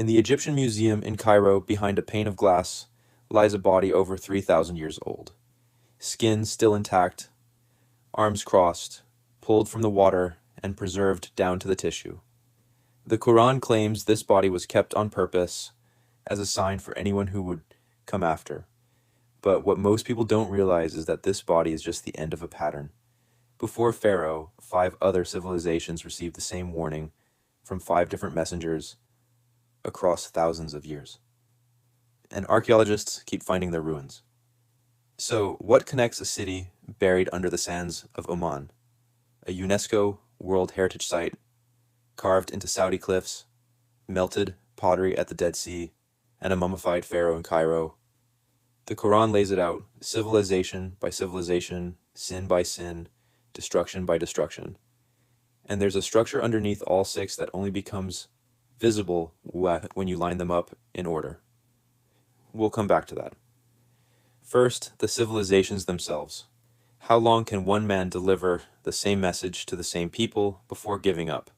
In the Egyptian Museum in Cairo, behind a pane of glass, lies a body over 3,000 years old. Skin still intact, arms crossed, pulled from the water and preserved down to the tissue. The Quran claims this body was kept on purpose as a sign for anyone who would come after. But what most people don't realize is that this body is just the end of a pattern. Before Pharaoh, 5 other civilizations received the same warning from 5 different messengers across thousands of years. And archaeologists keep finding their ruins. So, what connects a city buried under the sands of Oman, a UNESCO World Heritage Site, carved into Saudi cliffs, melted pottery at the Dead Sea, and a mummified pharaoh in Cairo? The Quran lays it out, civilization by civilization, sin by sin, destruction by destruction. And there's a structure underneath all 6 that only becomes visible when you line them up in order. We'll come back to that. First, the civilizations themselves. How long can one man deliver the same message to the same people before giving up?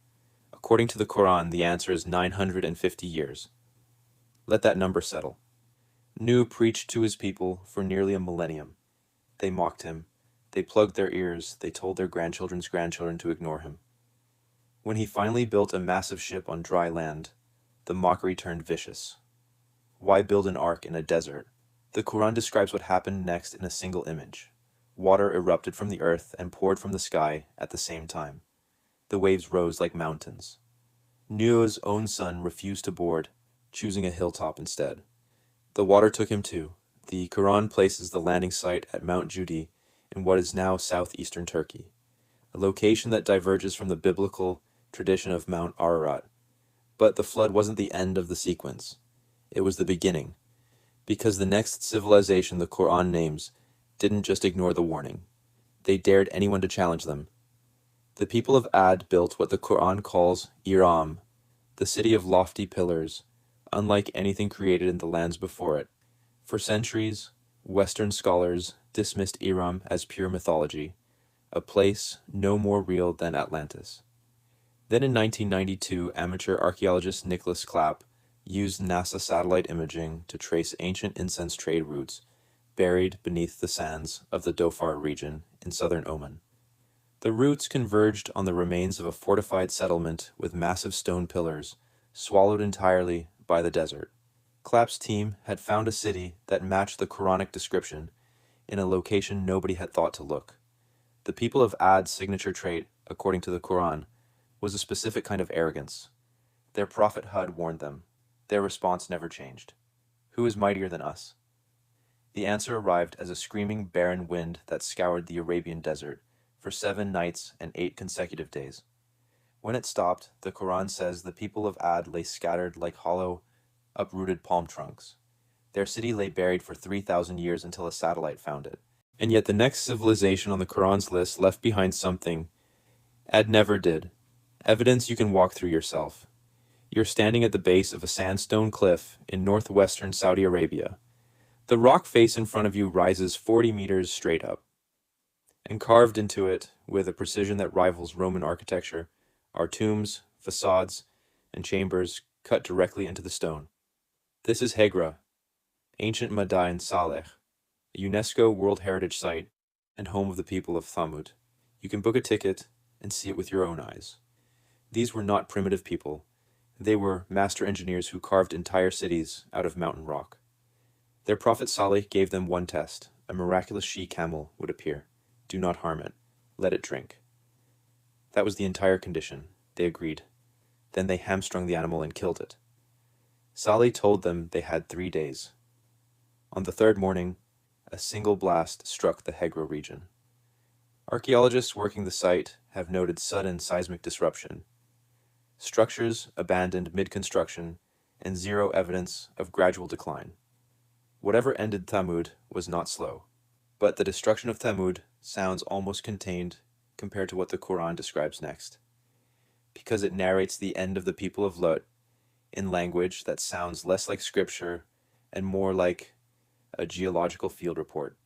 According to the Quran, the answer is 950 years. Let that number settle. Nuh preached to his people for nearly a millennium. They mocked him. They plugged their ears. They told their grandchildren's grandchildren to ignore him. When he finally built a massive ship on dry land, the mockery turned vicious. Why build an ark in a desert? The Quran describes what happened next in a single image. Water erupted from the earth and poured from the sky at the same time. The waves rose like mountains. Nuh's own son refused to board, choosing a hilltop instead. The water took him too. The Quran places the landing site at Mount Judi in what is now southeastern Turkey, a location that diverges from the biblical tradition of Mount Ararat. But the flood wasn't the end of the sequence. It was the beginning, because the next civilization the Quran names didn't just ignore the warning. They dared anyone to challenge them. The people of Ad built what the Quran calls Iram, the city of lofty pillars, unlike anything created in the lands before it. For centuries, Western scholars dismissed Iram as pure mythology, a place no more real than Atlantis. Then in 1992, amateur archaeologist Nicholas Clapp used NASA satellite imaging to trace ancient incense trade routes buried beneath the sands of the Dhofar region in southern Oman. The routes converged on the remains of a fortified settlement with massive stone pillars, swallowed entirely by the desert. Clapp's team had found a city that matched the Quranic description in a location nobody had thought to look. The people of Ad's signature trait, according to the Quran, was a specific kind of arrogance. Their prophet Hud warned them. Their response never changed. Who is mightier than us? The answer arrived as a screaming barren wind that scoured the Arabian desert for 7 nights and 8 consecutive days. When it stopped, the Quran says the people of Ad lay scattered like hollow, uprooted palm trunks. Their city lay buried for 3,000 years until a satellite found it. And yet the next civilization on the Quran's list left behind something Ad never did. Evidence you can walk through yourself. You're standing at the base of a sandstone cliff in northwestern Saudi Arabia. The rock face in front of you rises 40 meters straight up. And carved into it, with a precision that rivals Roman architecture, are tombs, facades, and chambers cut directly into the stone. This is Hegra, ancient Madain Saleh, a UNESCO World Heritage Site and home of the people of Thamud. You can book a ticket and see it with your own eyes. These were not primitive people. They were master engineers who carved entire cities out of mountain rock. Their prophet Saleh gave them one test. A miraculous she-camel would appear. Do not harm it. Let it drink. That was the entire condition. They agreed. Then they hamstrung the animal and killed it. Saleh told them they had 3 days. On the 3rd morning, a single blast struck the Hegra region. Archaeologists working the site have noted sudden seismic disruption. Structures abandoned mid-construction, and 0 evidence of gradual decline. Whatever ended Thamud was not slow, but the destruction of Thamud sounds almost contained compared to what the Quran describes next, because it narrates the end of the people of Lut in language that sounds less like scripture and more like a geological field report.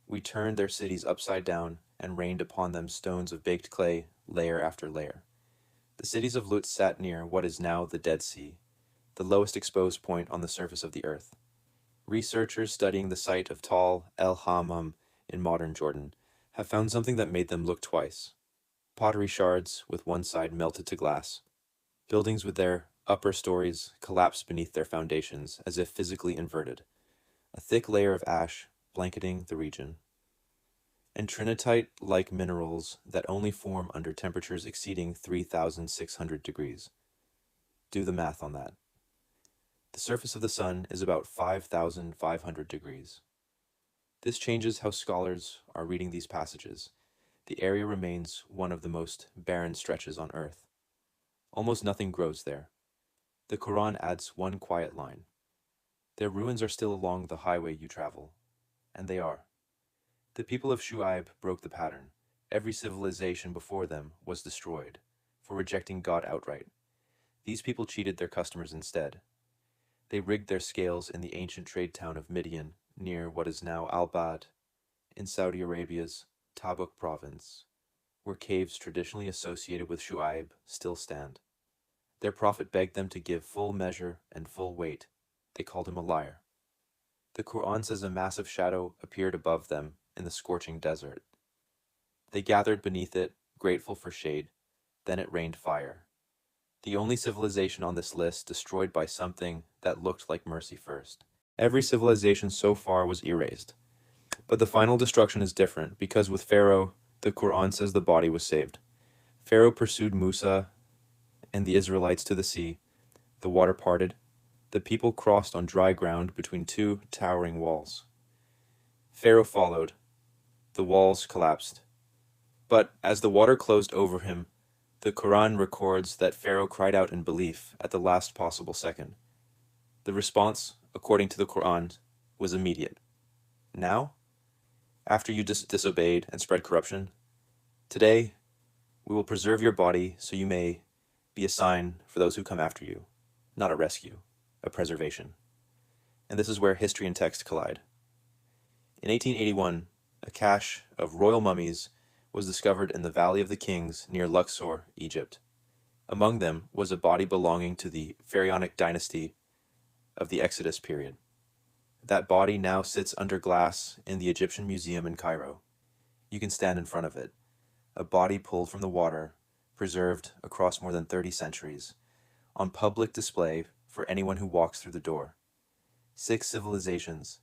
We turned their cities upside down and rained upon them stones of baked clay, layer after layer. The cities of Lut sat near what is now the Dead Sea. the lowest exposed point on the surface of the earth. Researchers studying the site of Tal el Hammam in modern Jordan have found something that made them look twice: pottery shards with one side melted to glass. Buildings with their upper stories collapsed beneath their foundations as if physically inverted, a thick layer of ash blanketing the region. And trinitite-like minerals that only form under temperatures exceeding 3,600 degrees. Do the math on that. The surface of the sun is about 5,500 degrees. This changes how scholars are reading these passages. The area remains one of the most barren stretches on earth. Almost nothing grows there. The Quran adds one quiet line. Their ruins are still along the highway you travel. And they are. The people of Shu'ayb broke the pattern. Every civilization before them was destroyed for rejecting God outright. These people cheated their customers instead. They rigged their scales in the ancient trade town of Midian, near what is now Al-Bad, in Saudi Arabia's Tabuk province, where caves traditionally associated with Shu'ayb still stand. Their prophet begged them to give full measure and full weight. They called him a liar. The Quran says a massive shadow appeared above them in the scorching desert. They gathered beneath it, grateful for shade. Then it rained fire. The only civilization on this list destroyed by something that looked like mercy first. Every civilization so far was erased. But the final destruction is different, because with Pharaoh, the Quran says the body was saved. Pharaoh pursued Musa and the Israelites to the sea. The water parted. The people crossed on dry ground between two towering walls. Pharaoh followed. The walls collapsed. But as the water closed over him, the Quran records that Pharaoh cried out in belief at the last possible second. The response, according to the Quran, was immediate. Now, after you disobeyed and spread corruption, today we will preserve your body so you may be a sign for those who come after you, not a rescue, a preservation. And this is where history and text collide. In 1881, a cache of royal mummies was discovered in the Valley of the Kings near Luxor, Egypt. Among them was a body belonging to the pharaonic dynasty of the Exodus period. That body now sits under glass in the Egyptian Museum in Cairo. You can stand in front of it. A body pulled from the water, preserved across more than 30 centuries, on public display for anyone who walks through the door. 6 civilizations,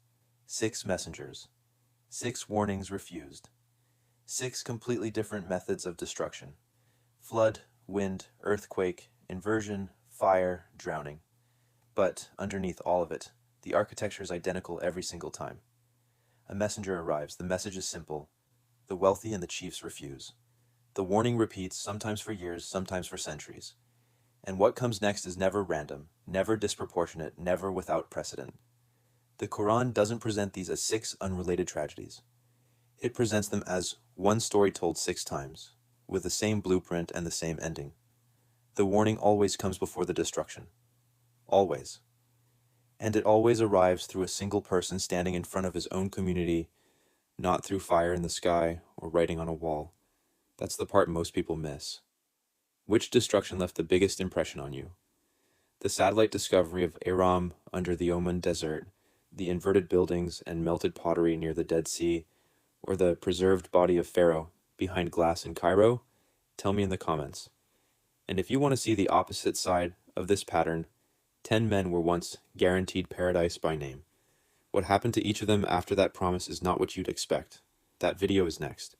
6 messengers, 6 warnings refused, 6 completely different methods of destruction: flood, wind, earthquake, inversion, fire, drowning. But underneath all of it, the architecture is identical every single time. A messenger arrives. The message is simple. The wealthy and the chiefs refuse. The warning repeats, sometimes for years, sometimes for centuries. And what comes next is never random, never disproportionate, never without precedent. The Quran doesn't present these as 6 unrelated tragedies. It presents them as one story told 6 times, with the same blueprint and the same ending. The warning always comes before the destruction. Always. And it always arrives through a single person standing in front of his own community, not through fire in the sky or writing on a wall. That's the part most people miss. Which destruction left the biggest impression on you? The satellite discovery of Aram under the Oman desert, the inverted buildings and melted pottery near the Dead Sea, or the preserved body of Pharaoh behind glass in Cairo? Tell me in the comments. And if you want to see the opposite side of this pattern, 10 men were once guaranteed paradise by name. What happened to each of them after that promise is not what you'd expect. That video is next.